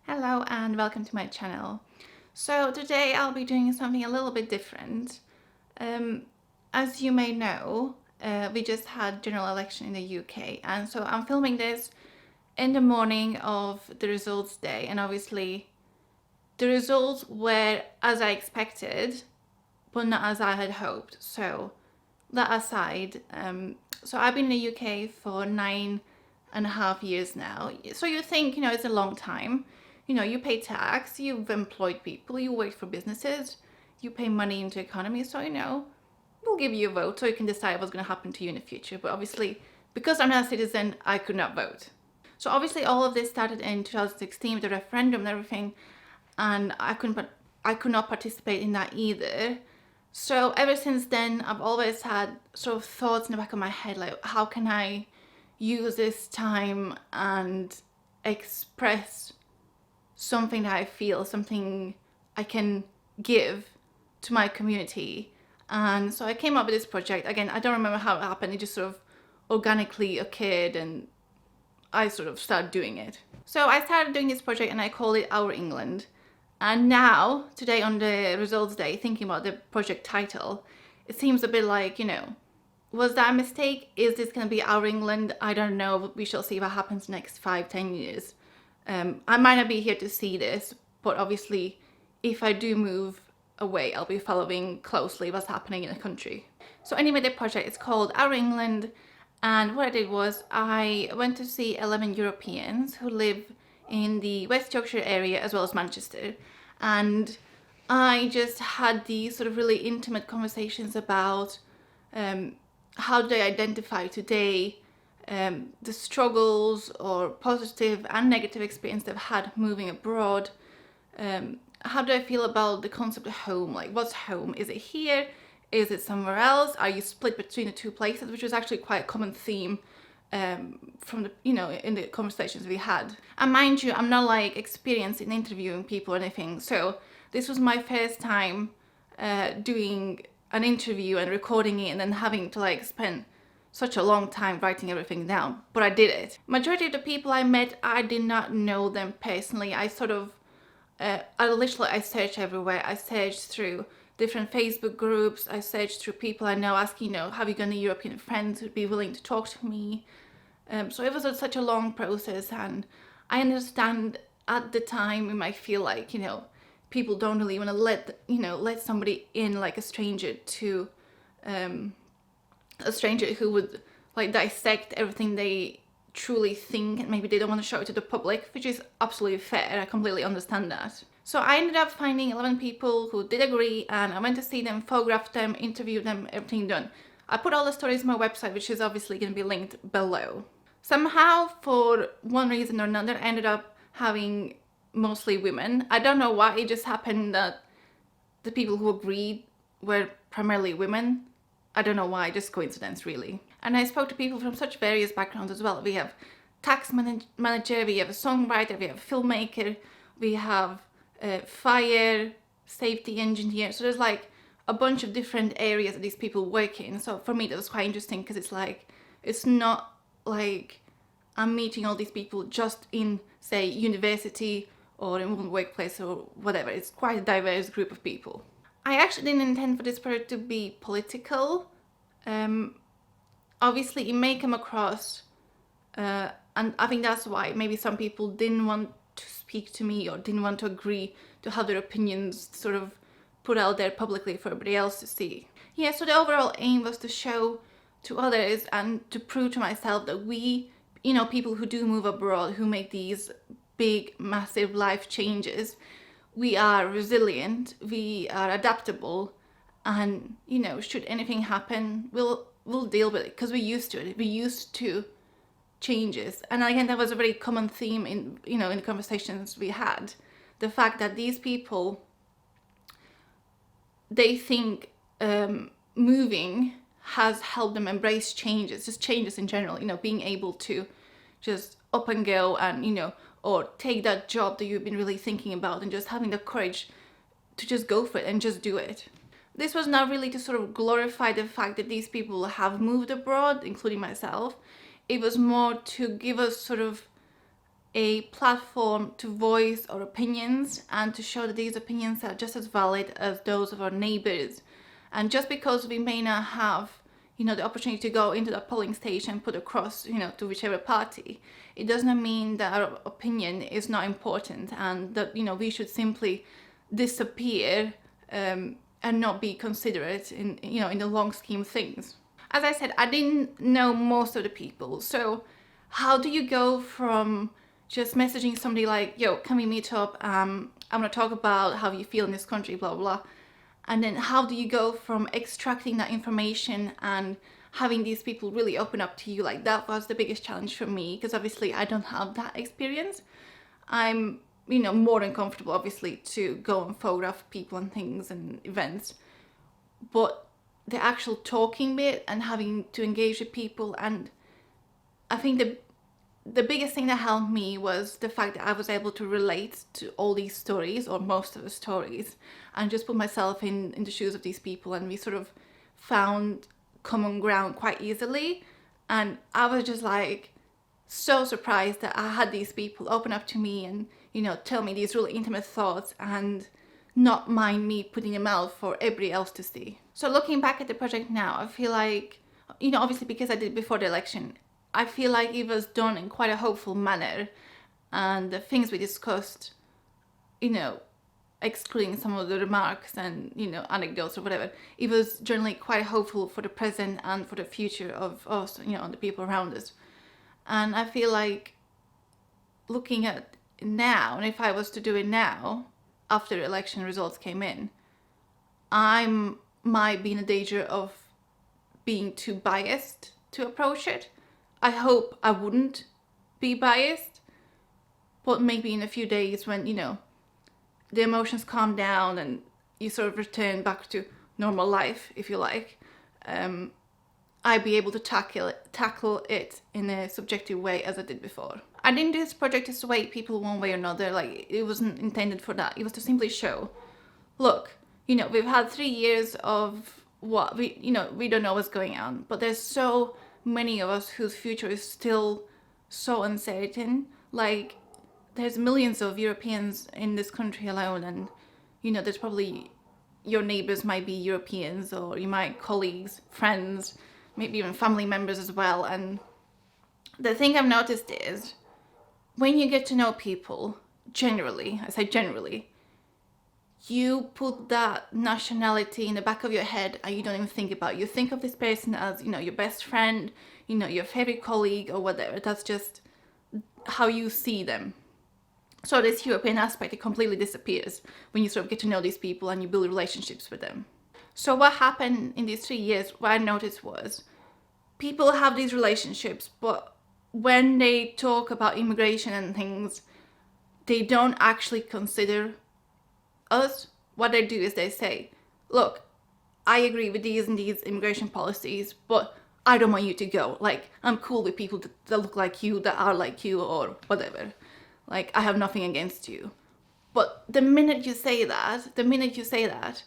Hello and welcome to my channel. So today I'll be doing something a little bit different. As you may know, we just had general election in the UK, and so I'm filming this in the morning of the results day, and obviously the results were as I expected, but not as I had hoped. So that aside, so I've been in the UK for 9.5 years now. So you think, it's a long time. You pay tax, you've employed people, you work for businesses, you pay money into economy. So, we'll give you a vote so you can decide what's going to happen to you in the future. But obviously, because I'm not a citizen, I could not vote. So obviously all of this started in 2016 with the referendum and everything, and I could not participate in that either. So ever since then, I've always had sort of thoughts in the back of my head, like, how can I use this time and express something that I feel, something I can give to my community. And so I came up with this project. Again, I don't remember how it happened. It just sort of organically occurred and I sort of started doing it. So I started doing this project and I called it Our England. And now, today on the results day, thinking about the project title, it seems a bit like, was that a mistake? Is this going to be Our England? I don't know, but we shall see what happens next 5-10 years. I might not be here to see this, but obviously if I do move away, I'll be following closely what's happening in the country. So anyway, the project is called Our England, and what I did was I went to see 11 Europeans who live in the West Yorkshire area as well as Manchester, and I just had these sort of really intimate conversations about how do they identify today, the struggles or positive and negative experience they've had moving abroad. How do I feel about the concept of home? Like, what's home? Is it here? Is it somewhere else? Are you split between the two places? Which was actually quite a common theme from the, in the conversations we had. And mind you, I'm not like experienced in interviewing people or anything. So this was my first time doing an interview and recording it and then having to like spend such a long time writing everything down, but I did it. Majority of the people I met, I did not know them personally. I sort of, I searched everywhere. I searched through different Facebook groups. I searched through people I know, asking, have you got any European friends who'd be willing to talk to me? So it was such a long process, and I understand at the time it might feel like, people don't really want to let somebody in, like a stranger to, a stranger who would like dissect everything they truly think, and maybe they don't want to show it to the public, which is absolutely fair. I completely understand that. So I ended up finding 11 people who did agree, and I went to see them, photographed them, interviewed them, everything done. I put all the stories on my website, which is obviously going to be linked below. Somehow, for one reason or another, I ended up having mostly women. I don't know why, it just happened that the people who agreed were primarily women. I don't know why, just coincidence really. And I spoke to people from such various backgrounds as well. We have tax manager, we have a songwriter, we have a filmmaker, we have a fire safety engineer. So there's like a bunch of different areas that these people work in. So for me that was quite interesting, because it's like, it's not like I'm meeting all these people just in, say, university or in one workplace or whatever. It's quite a diverse group of people. I actually didn't intend for this project to be political. Obviously, it may come across, and I think that's why maybe some people didn't want to speak to me or didn't want to agree to have their opinions sort of put out there publicly for everybody else to see. Yeah, so the overall aim was to show to others and to prove to myself that we, people who do move abroad, who make these big, massive life changes, we are resilient, we are adaptable, and should anything happen, we'll deal with it, because we're used to it. We're used to changes. And again, that was a very common theme in in the conversations we had. The fact that these people, they think moving has helped them embrace changes, just changes in general. Being able to just up and go and or take that job that you've been really thinking about, and just having the courage to just go for it and just do it. This was not really to sort of glorify the fact that these people have moved abroad, including myself. It was more to give us sort of a platform to voice our opinions and to show that these opinions are just as valid as those of our neighbors. And just because we may not have, the opportunity to go into the polling station and put across, to whichever party, it does not mean that our opinion is not important and that, we should simply disappear and not be considerate in the long scheme of things. As I said, I didn't know most of the people. So how do you go from just messaging somebody like, yo, can we meet up? I'm going to talk about how you feel in this country, blah, blah, blah. And then how do you go from extracting that information and having these people really open up to you? Like, that was the biggest challenge for me, because obviously I don't have that experience. I'm, more than comfortable, obviously, to go and photograph people and things and events. But the actual talking bit and having to engage with people, and I think the biggest thing that helped me was the fact that I was able to relate to all these stories, or most of the stories, and just put myself in the shoes of these people, and we sort of found common ground quite easily. And I was just like so surprised that I had these people open up to me and, tell me these really intimate thoughts and not mind me putting them out for everybody else to see. So looking back at the project now, I feel like, obviously because I did it before the election, I feel like it was done in quite a hopeful manner, and the things we discussed, excluding some of the remarks and, anecdotes or whatever, it was generally quite hopeful for the present and for the future of us, and the people around us. And I feel like looking at now, and if I was to do it now, after election results came in, I might be in a danger of being too biased to approach it. I hope I wouldn't be biased, but maybe in a few days when, the emotions calm down and you sort of return back to normal life, if you like, I'd be able to tackle it in a subjective way as I did before. I didn't do this project to sway people one way or another. Like, it wasn't intended for that. It was to simply show, look, we've had 3 years of what we don't know what's going on, but there's so many of us whose future is still so uncertain. Like, there's millions of Europeans in this country alone, and there's probably your neighbors might be Europeans, or you might colleagues, friends, maybe even family members as well. And the thing I've noticed is when you get to know people, generally, I say generally, you put that nationality in the back of your head and you don't even think about it. You think of this person as, your best friend, your favorite colleague or whatever. That's just how you see them. So this European aspect, it completely disappears when you sort of get to know these people and you build relationships with them. So what happened in these 3 years, what I noticed was people have these relationships, but when they talk about immigration and things, they don't actually consider us. What they do is they say, look, I agree with these and these immigration policies, but I don't want you to go. Like, I'm cool with people that look like you, that are like you, or whatever. Like, I have nothing against you. But the minute you say that,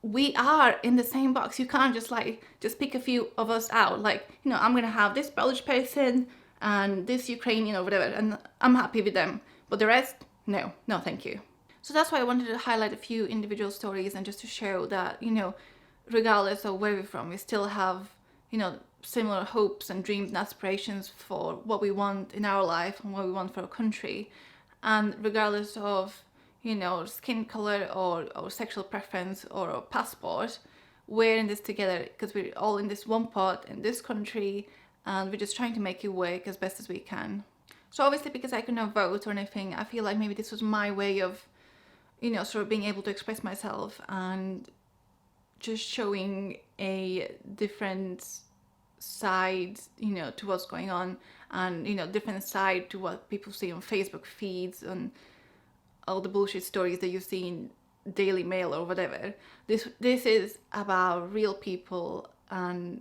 we are in the same box. You can't just pick a few of us out. Like, I'm going to have this Polish person and this Ukrainian or whatever, and I'm happy with them. But the rest, no, thank you. So that's why I wanted to highlight a few individual stories, and just to show that, regardless of where we're from, we still have, similar hopes and dreams and aspirations for what we want in our life and what we want for our country. And regardless of, skin color or sexual preference or a passport, we're in this together because we're all in this one pot in this country, and we're just trying to make it work as best as we can. So obviously, because I could not vote or anything, I feel like maybe this was my way of, sort of being able to express myself and just showing a different side, to what's going on, and, different side to what people see on Facebook feeds and all the bullshit stories that you see in Daily Mail or whatever. This is about real people, and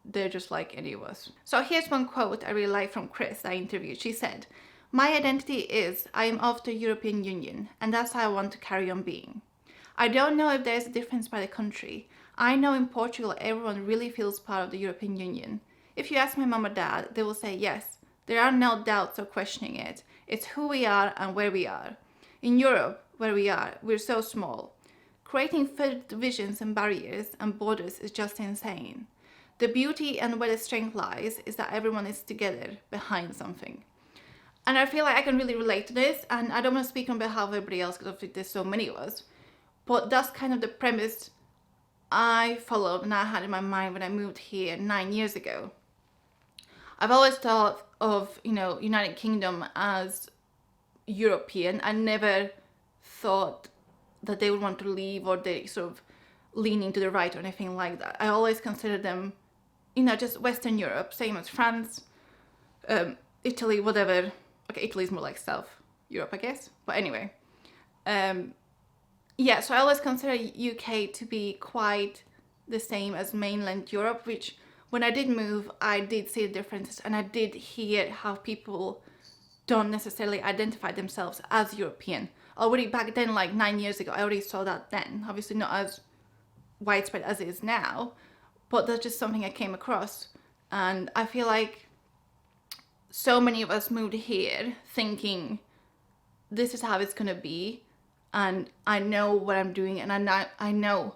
they're just like any of us. So here's one quote I really like from Chris I interviewed. She said, "My identity is I am of the European Union, and that's how I want to carry on being. I don't know if there's a difference by the country. I know in Portugal everyone really feels part of the European Union. If you ask my mum or dad, they will say yes, There are no doubts or questioning it. It's who we are and where we are. In Europe, where we are, we're so small. Creating further divisions and barriers and borders is just insane. The beauty and where the strength lies is that everyone is together behind something. And I feel like I can really relate to this, and I don't want to speak on behalf of everybody else because there's so many of us, but that's kind of the premise I followed and I had in my mind when I moved here 9 years ago. I've always thought of, United Kingdom as European. I never thought that they would want to leave or they sort of leaning to the right or anything like that. I always considered them, just Western Europe, same as France, Italy, whatever. Okay, Italy is more like South Europe, I guess. But anyway, so I always consider UK to be quite the same as mainland Europe, which when I did move, I did see the differences and I did hear how people don't necessarily identify themselves as European. Already back then, like 9 years ago, I already saw that then. Obviously not as widespread as it is now, but that's just something I came across. And I feel like so many of us moved here thinking this is how it's going to be. And I know what I'm doing and I know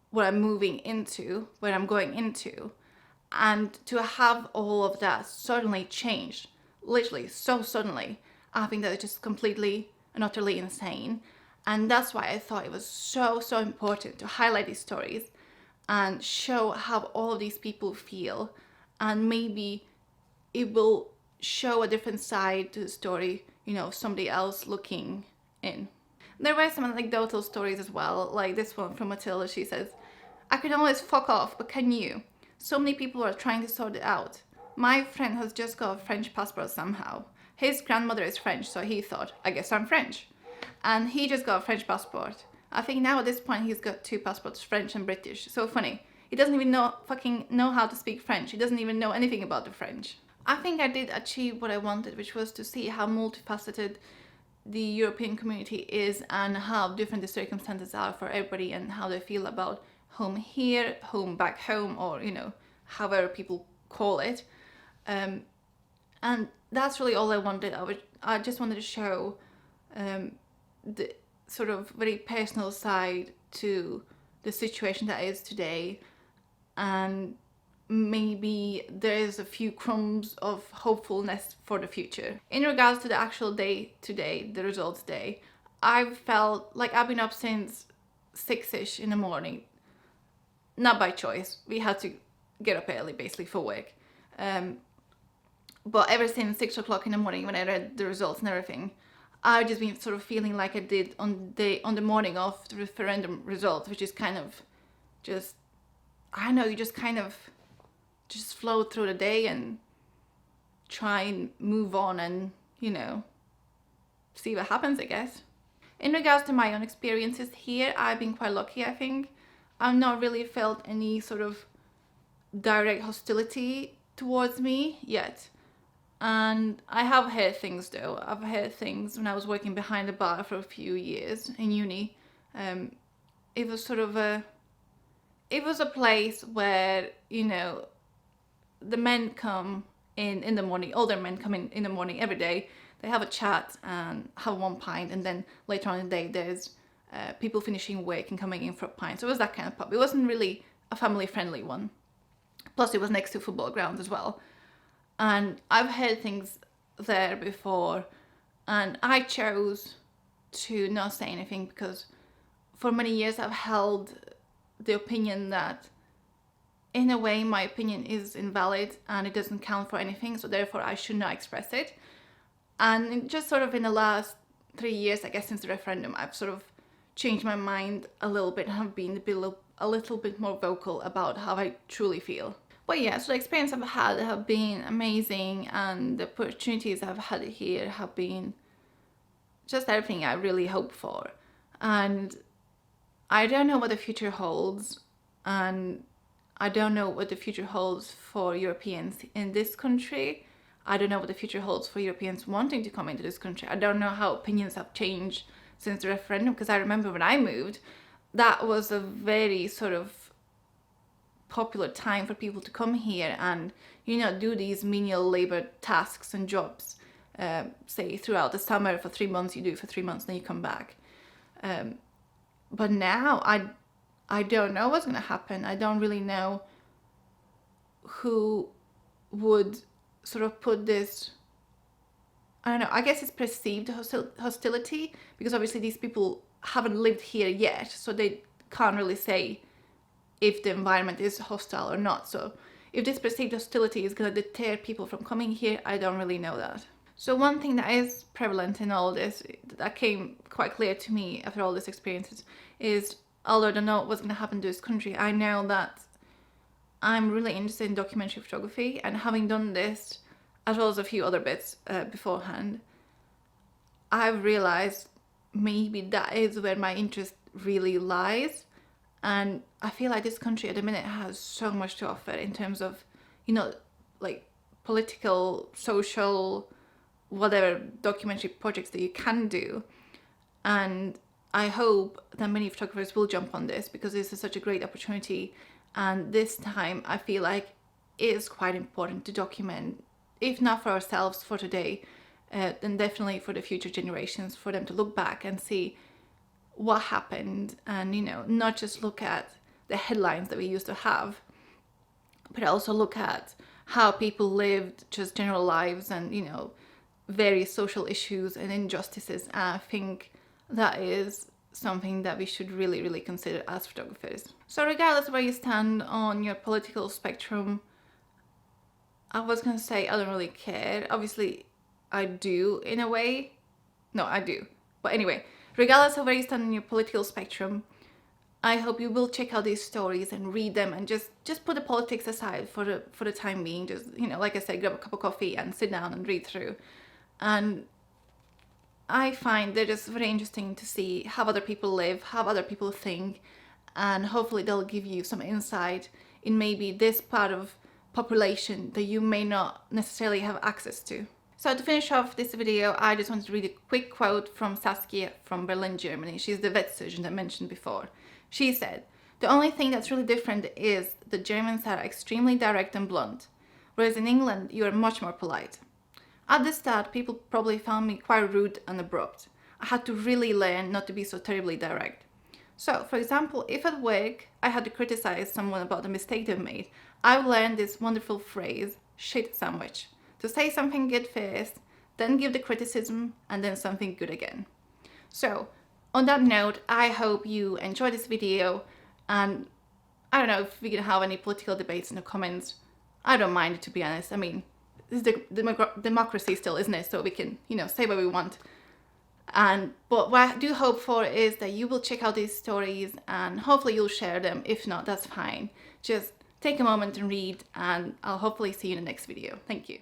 what I'm moving into, what I'm going into. And to have all of that suddenly changed, literally so suddenly, I think that it's just completely and utterly insane. And that's why I thought it was so important to highlight these stories and show how all of these people feel. And maybe it will show a different side to the story, somebody else looking in. There were some anecdotal stories as well, like this one from Matilda. She says, "I can always fuck off, but can you? So many people are trying to sort it out. My friend has just got a French passport somehow. His grandmother is French, so he thought, I guess I'm French. And he just got a French passport. I think now at this point he's got 2 passports, French and British. So funny. He doesn't even know how to speak French. He doesn't even know anything about the French." I think I did achieve what I wanted, which was to see how multifaceted the European community is and how different the circumstances are for everybody and how they feel about home here, home back home, or, however people call it. And that's really all I wanted. I just wanted to show the sort of very personal side to the situation that is today, and maybe there's a few crumbs of hopefulness for the future. In regards to the actual day today, the results day, I've felt like I've been up since 6ish in the morning. Not by choice. We had to get up early basically for work. But ever since 6 o'clock in the morning when I read the results and everything, I've just been sort of feeling like I did on the morning of the referendum results, which is kind of just, I don't know, you just kind of just flow through the day and try and move on and, see what happens, I guess. In regards to my own experiences here, I've been quite lucky, I think. I've not really felt any sort of direct hostility towards me yet. And I have heard things though. I've heard things when I was working behind the bar for a few years in uni. It was sort of it was a place where, the men come in the morning, older men come in the morning every day. They have a chat and have 1 pint, and then later on in the day there's people finishing work and coming in for a pint. So it was that kind of pub. It wasn't really a family friendly one. Plus it was next to football grounds as well. And I've heard things there before, and I chose to not say anything because for many years I've held the opinion that in a way my opinion is invalid and it doesn't count for anything, so therefore I should not express it. And just sort of in the last 3 years, I guess, since the referendum, I've sort of changed my mind a little bit and have been a little bit more vocal about how I truly feel. But yeah, so the experience I've had have been amazing, and the opportunities I've had here have been just everything I really hope for. And I don't know what the future holds, and I don't know what the future holds for Europeans in this country. I don't know what the future holds for Europeans wanting to come into this country. I don't know how opinions have changed since the referendum, because I remember when I moved, that was a very sort of popular time for people to come here and, you know, do these menial labor tasks and jobs. Say throughout the summer for 3 months, you do it for 3 months, then you come back. But now I don't know what's going to happen. I don't really know who would sort of put this, I don't know, I guess it's perceived hostility, because obviously these people haven't lived here yet, so they can't really say if the environment is hostile or not. So if this perceived hostility is going to deter people from coming here, I don't really know that. So one thing that is prevalent in all this, that came quite clear to me after all these experiences, is although I don't know what's going to happen to this country, I know that I'm really interested in documentary photography, and having done this, as well as a few other bits beforehand, I've realized maybe that is where my interest really lies. And I feel like this country at the minute has so much to offer in terms of, you know, like political, social, whatever documentary projects that you can do. And I hope that many photographers will jump on this, because this is such a great opportunity. And this time I feel like it is quite important to document, if not for ourselves for today, then definitely for the future generations, for them to look back and see what happened, and, you know, not just look at the headlines that we used to have, but also look at how people lived just general lives and, you know, various social issues and injustices. And I think that is something that we should really, really consider as photographers. So regardless of where you stand on your political spectrum, I was gonna say I don't really care. Obviously, I do in a way. No, I do. But anyway, regardless of where you stand on your political spectrum, I hope you will check out these stories and read them, and just put the politics aside for the time being. Just, you know, like I said, grab a cup of coffee and sit down and read through. And I find they're just very interesting to see how other people live, how other people think, and hopefully they'll give you some insight in maybe this part of population that you may not necessarily have access to. So to finish off this video, I just wanted to read a quick quote from Saskia from Berlin, Germany. She's the vet surgeon I mentioned before. She said, "The only thing that's really different is the Germans are extremely direct and blunt, whereas in England you are much more polite. At the start, people probably found me quite rude and abrupt. I had to really learn not to be so terribly direct. So, for example, if at work I had to criticize someone about a mistake they've made, I've learned this wonderful phrase, shit sandwich, to say something good first, then give the criticism, and then something good again." So, on that note, I hope you enjoyed this video, and I don't know if we can have any political debates in the comments. I don't mind it, to be honest. I mean, this is the democracy still, isn't it? So we can, you know, say what we want. But what I do hope for is that you will check out these stories, and hopefully you'll share them. If not, that's fine. Just take a moment and read, and I'll hopefully see you in the next video. Thank you.